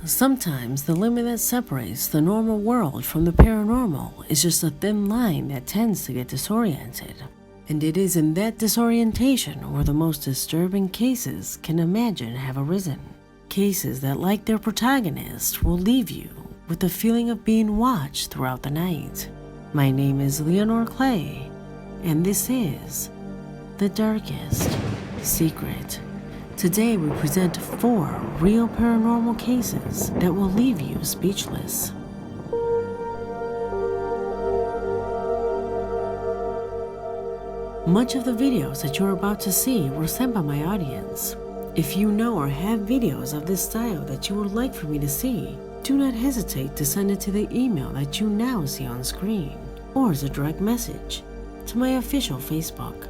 Sometimes the limit that separates the normal world from the paranormal is just a thin line that tends to get disoriented. And it is in that disorientation where the most disturbing cases can imagine have arisen. Cases that, like their protagonist, will leave you with the feeling of being watched throughout the night. My name is Leonore Clay, and this is The Darkest Secret. Today we present 4 real paranormal cases that will leave you speechless. Much of the videos that you're about to see were sent by my audience. If you know or have videos of this style that you would like for me to see, do not hesitate to send it to the email that you now see on screen, or as a direct message to my official Facebook.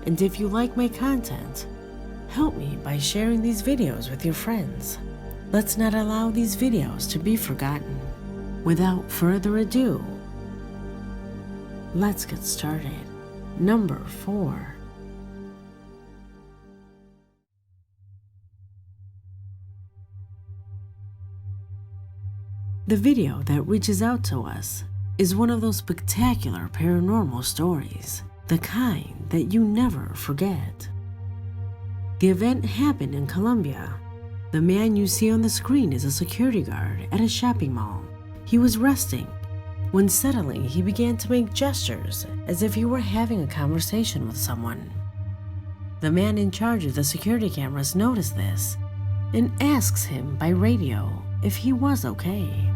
And if you like my content, help me by sharing these videos with your friends. Let's not allow these videos to be forgotten. Without further ado, let's get started. Number 4. The video that reaches out to us is one of those spectacular paranormal stories, the kind that you never forget. The event happened in Colombia. The man you see on the screen is a security guard at a shopping mall. He was resting when suddenly he began to make gestures as if he were having a conversation with someone. The man in charge of the security cameras noticed this and asks him by radio if he was okay.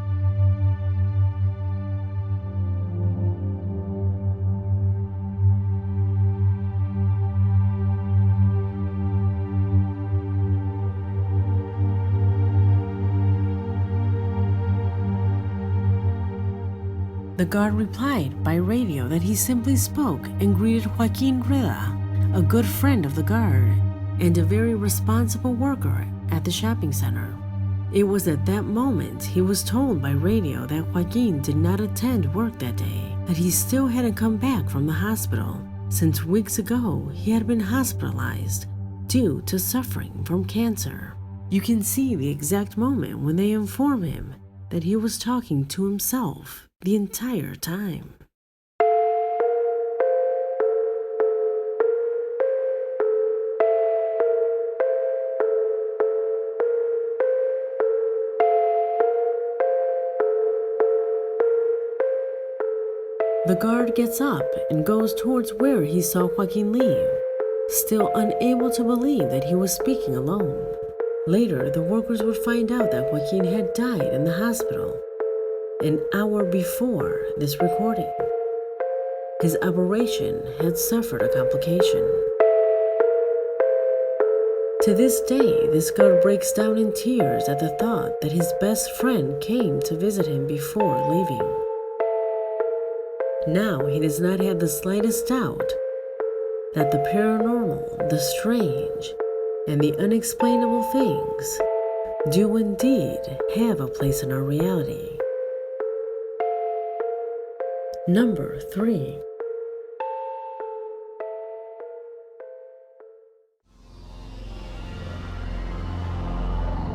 The guard replied by radio that he simply spoke and greeted Joaquin Grilla, a good friend of the guard and a very responsible worker at the shopping center. It was at that moment he was told by radio that Joaquin did not attend work that day, that he still hadn't come back from the hospital, since weeks ago he had been hospitalized due to suffering from cancer. You can see the exact moment when they inform him that he was talking to himself the entire time. The guard gets up and goes towards where he saw Joaquin leave, still unable to believe that he was speaking alone. Later, the workers would find out that Joaquin had died in the hospital an hour before this recording. His operation had suffered a complication. To this day, this guard breaks down in tears at the thought that his best friend came to visit him before leaving. Now he does not have the slightest doubt that the paranormal, the strange, and the unexplainable things do indeed have a place in our reality. Number 3.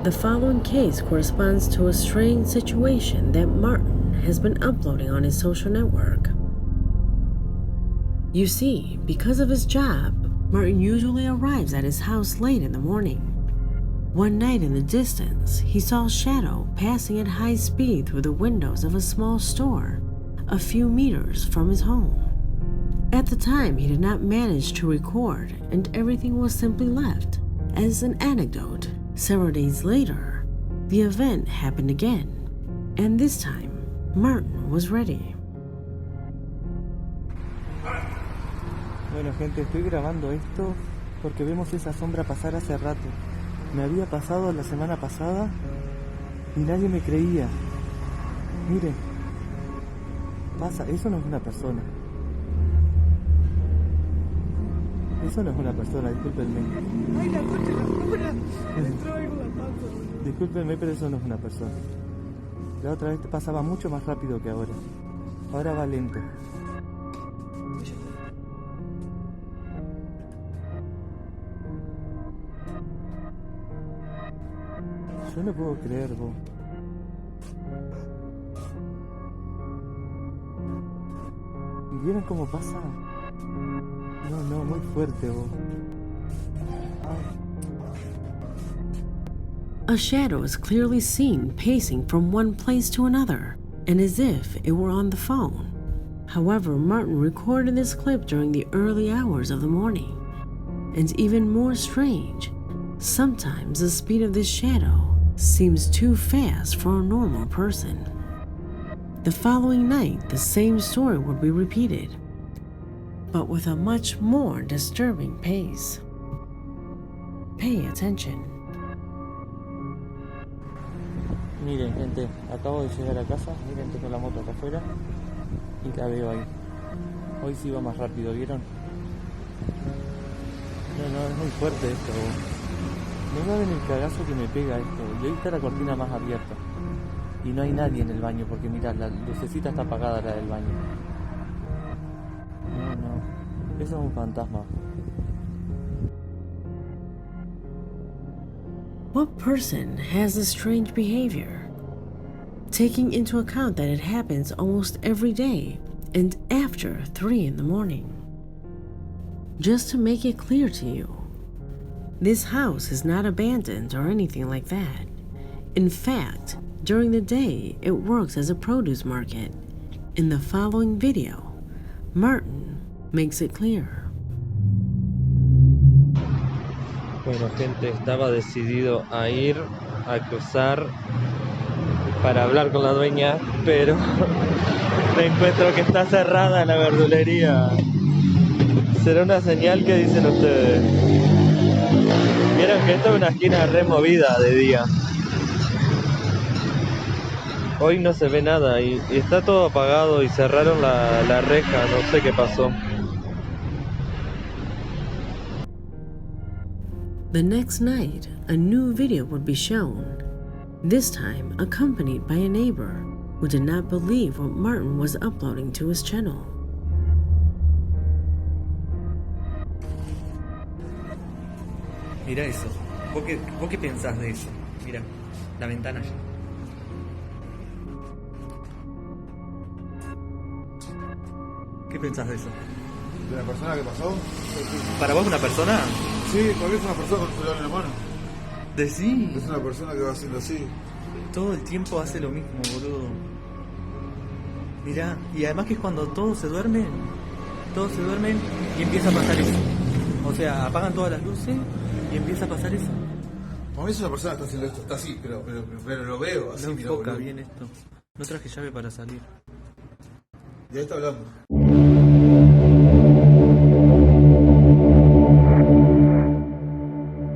The following case corresponds to a strange situation that Martin has been uploading on his social network. You see, because of his job, Martin usually arrives at his house late in the morning. One night in the distance, he saw a shadow passing at high speed through the windows of a small store a few meters from his home. At the time, he did not manage to record, and everything was simply left as an anecdote. Several days later, the event happened again, and this time, Martin was ready. Bueno, gente, estoy grabando esto porque vemos esa sombra pasar hace rato. Me había pasado la semana pasada y nadie me creía. Miren, pasa, eso no es una persona. Eso no es una persona, discúlpenme. ¡Ay, la concha de la locura! Me entró algo en la panza. Discúlpenme, pero eso no es una persona. La otra vez pasaba mucho más rápido que ahora. Ahora va lento. Yo no puedo creer, vos. ¿Y vieron cómo pasa? No, muy fuerte, vos. A shadow is clearly seen pacing from one place to another, and as if it were on the phone. However, Martin recorded this clip during the early hours of the morning. And even more strange, sometimes the speed of this shadow seems too fast for a normal person. The following night, the same story would be repeated, but with a much more disturbing pace. Pay attention. Miren, gente, acabo de llegar a casa. Miren, tengo la moto acá afuera y la veo ahí. Hoy sí va más rápido, ¿vieron? No, es muy fuerte esto. No saben el cagazo que me pega esto. Y ahí está la cortina más abierta. Y no hay nadie en el baño, porque mirá, la lucecita está apagada, la del baño. No. Eso es un fantasma. What person has this strange behavior? Taking into account that it happens almost every day and after 3 in the morning. Just to make it clear to you, this house is not abandoned or anything like that. In fact, during the day, it works as a produce market. In the following video, Martin makes it clear. Bueno, gente, estaba decidido a ir a cruzar para hablar con la dueña, pero me encuentro que está cerrada la verdulería. ¿Será una señal? ¿Qué dicen ustedes? Vieron que esto es una esquina removida de día. Hoy no se ve nada y está todo apagado y cerraron la reja, no sé qué pasó. The next night, a new video would be shown, this time accompanied by a neighbor who did not believe what Martin was uploading to his channel. Mira eso. ¿Vos qué pensás de eso? Mira, la ventana allá. ¿Qué pensás de eso? ¿De la persona que pasó? ¿Para vos una persona? Sí, porque es una persona con el celular en la mano. Decí. Es una persona que va haciendo así. Todo el tiempo hace lo mismo, boludo. Mirá, y además que es cuando todos se duermen y empieza a pasar eso. O sea, apagan todas las luces y empieza a pasar eso. Para mí es una persona que está haciendo esto, está así, pero lo veo así. No mira, enfoca boludo. bien esto. No traje llave para salir. Ya está hablando.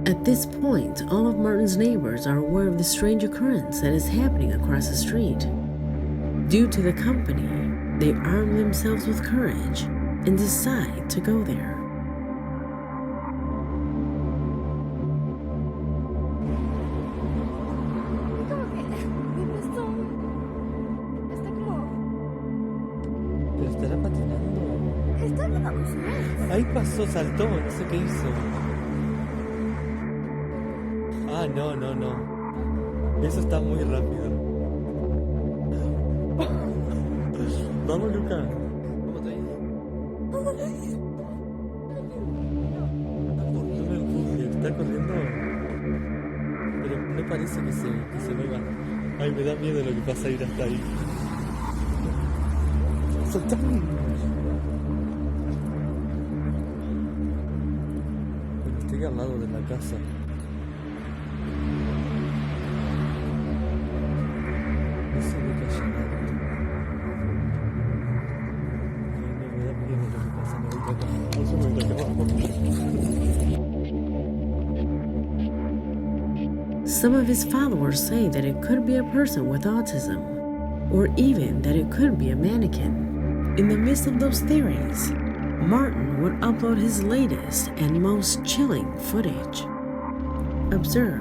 At this point, all of Martin's neighbors are aware of the strange occurrence that is happening across the street. Due to the company, they arm themselves with courage and decide to go there. Pero estará patinando. Está en la bocina. Ahí pasó, saltó, no sé qué hizo. Ah, no. Eso está muy rápido. Vamos, Luca. No me empuje, está corriendo. Pero no parece que se mueva. Ay, me da miedo lo que pasa ir hasta ahí. ¡Soltame! Estoy al lado de la casa. No se ve que haya nadie. No, me da miedo lo que pasa. Me voy para acá. No se me voy para abajo. Some of his followers say that it could be a person with autism, or even that it could be a mannequin. In the midst of those theories, Martin would upload his latest and most chilling footage. Observe.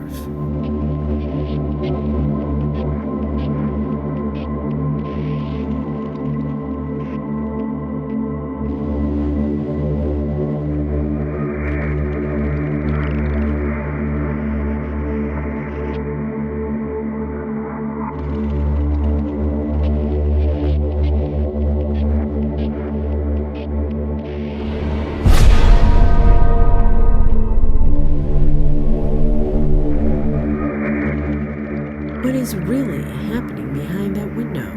was really happening behind that window?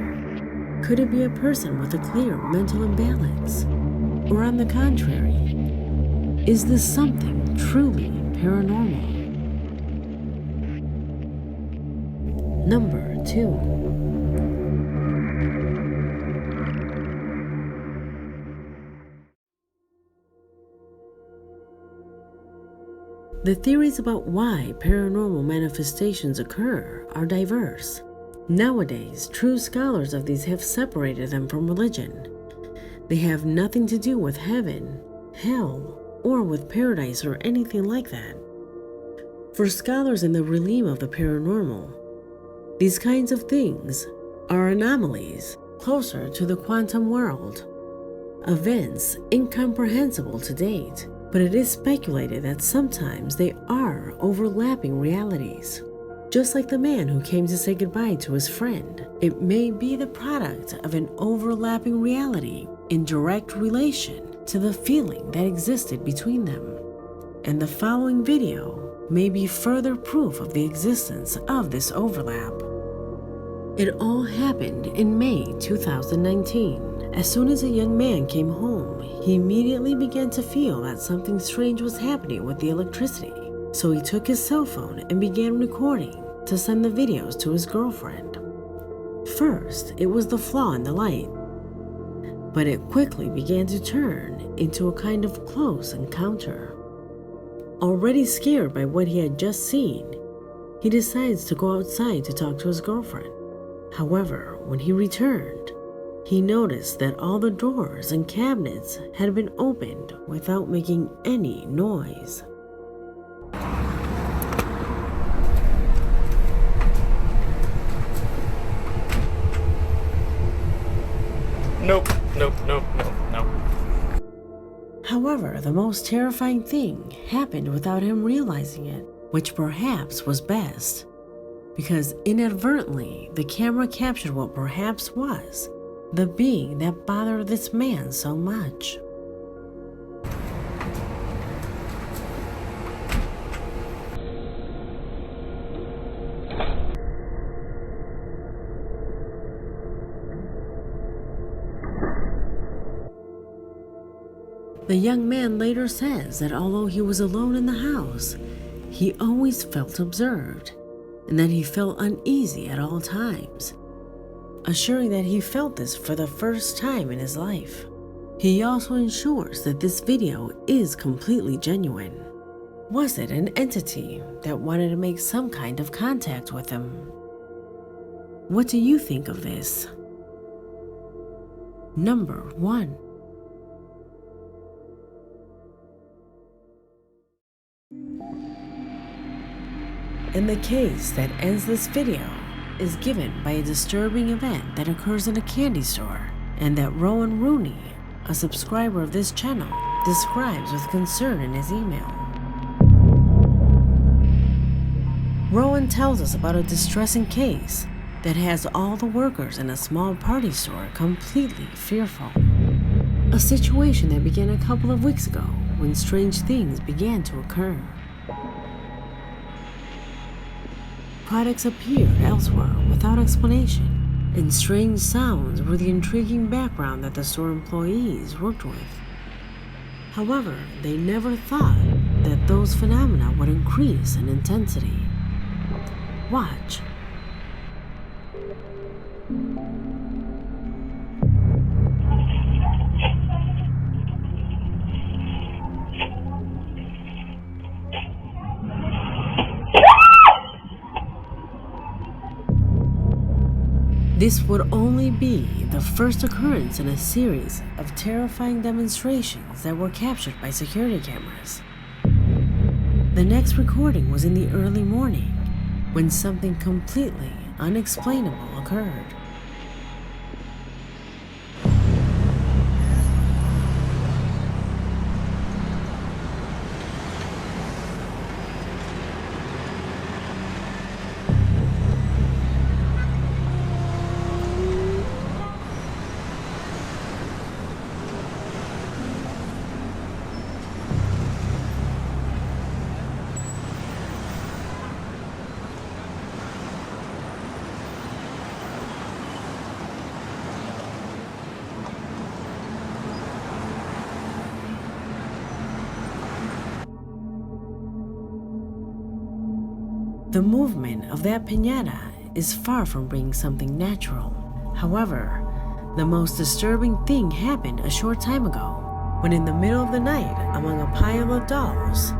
Could it be a person with a clear mental imbalance? Or on the contrary, is this something truly paranormal? Number 2. The theories about why paranormal manifestations occur are diverse. Nowadays, true scholars of these have separated them from religion. They have nothing to do with heaven, hell, or with paradise or anything like that. For scholars in the realm of the paranormal, these kinds of things are anomalies closer to the quantum world, events incomprehensible to date, but it is speculated that sometimes they are overlapping realities. Just like the man who came to say goodbye to his friend, it may be the product of an overlapping reality in direct relation to the feeling that existed between them. And the following video may be further proof of the existence of this overlap. It all happened in May 2019. As soon as a young man came home, he immediately began to feel that something strange was happening with the electricity. So he took his cell phone and began recording to send the videos to his girlfriend. First, it was the flaw in the light, but it quickly began to turn into a kind of close encounter. Already scared by what he had just seen, he decides to go outside to talk to his girlfriend. However, when he returned, he noticed that all the doors and cabinets had been opened without making any noise. Nope. However, the most terrifying thing happened without him realizing it, which perhaps was best, because inadvertently the camera captured what perhaps was the being that bothered this man so much. The young man later says that although he was alone in the house, he always felt observed and that he felt uneasy at all times, assuring that he felt this for the first time in his life. He also ensures that this video is completely genuine. Was it an entity that wanted to make some kind of contact with him? What do you think of this? Number 1. And the case that ends this video is given by a disturbing event that occurs in a candy store, and that Rowan Rooney, a subscriber of this channel, describes with concern in his email. Rowan tells us about a distressing case that has all the workers in a small party store completely fearful. A situation that began a couple of weeks ago when strange things began to occur. Products appeared elsewhere without explanation, and strange sounds were the intriguing background that the store employees worked with. However, they never thought that those phenomena would increase in intensity. Watch. This would only be the first occurrence in a series of terrifying demonstrations that were captured by security cameras. The next recording was in the early morning, when something completely unexplainable occurred. The movement of that piñata is far from being something natural. However, the most disturbing thing happened a short time ago, when in the middle of the night, among a pile of dolls,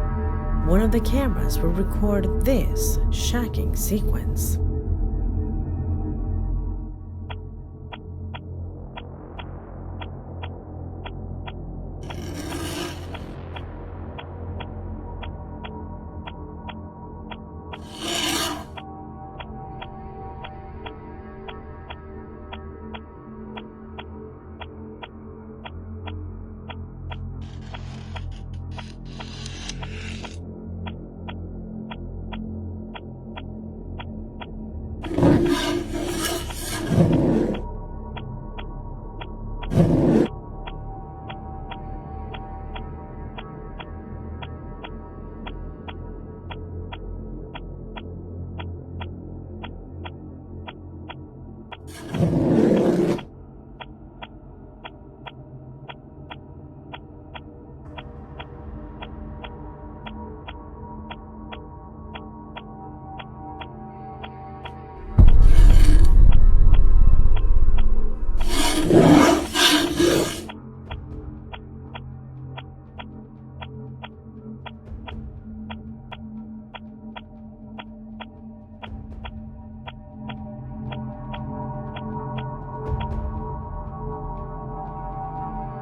one of the cameras will record this shocking sequence.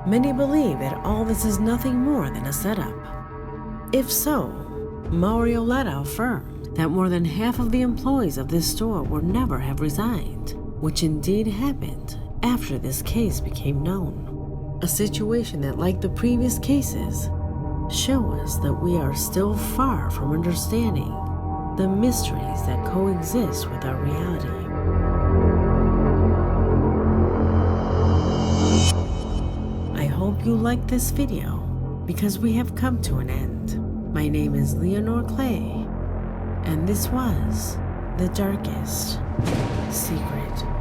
Many believe that all this is nothing more than a setup. If so, Marioletta affirmed that more than half of the employees of this store would never have resigned, which indeed happened after this case became known. A situation that, like the previous cases, show us that we are still far from understanding the mysteries that coexist with our reality. I hope you liked this video, because we have come to an end. My name is Leonore Clay, and this was The Darkest Secret.